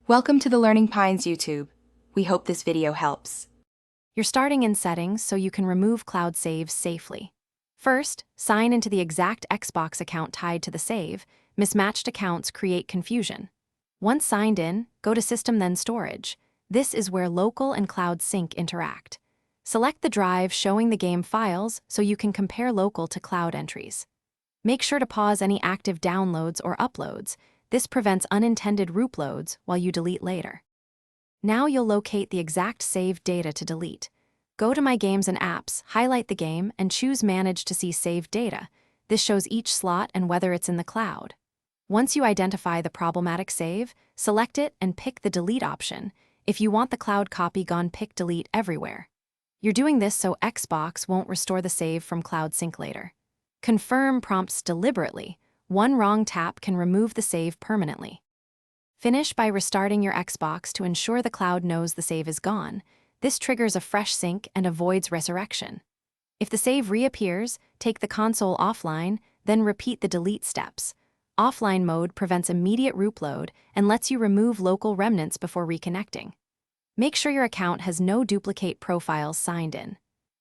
Welcome to the Learning Pines YouTube. We hope this video helps. You're starting in Settings so you can remove cloud saves safely. First, sign into the exact Xbox account tied to the save. Mismatched accounts create confusion. Once signed in, go to System then Storage. This is where local and cloud sync interact. Select the drive showing the game files so you can compare local to cloud entries. Make sure to pause any active downloads or uploads. This prevents unintended root loads while you delete later. Now you'll locate the exact saved data to delete. Go to My Games and Apps, highlight the game, and choose Manage to see saved data. This shows each slot and whether it's in the cloud. Once you identify the problematic save, select it and pick the Delete option. If you want the cloud copy gone, pick Delete everywhere. You're doing this so Xbox won't restore the save from cloud sync later. Confirm prompts deliberately. One wrong tap can remove the save permanently. Finish by restarting your Xbox to ensure the cloud knows the save is gone. This triggers a fresh sync and avoids resurrection. If the save reappears, take the console offline, then repeat the delete steps. Offline mode prevents immediate root load and lets you remove local remnants before reconnecting. Make sure your account has no duplicate profiles signed in.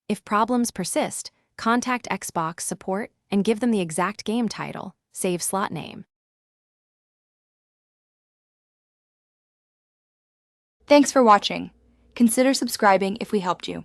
If problems persist, contact Xbox support and give them the exact game title, save slot name. Thanks for watching. Consider subscribing if we helped you.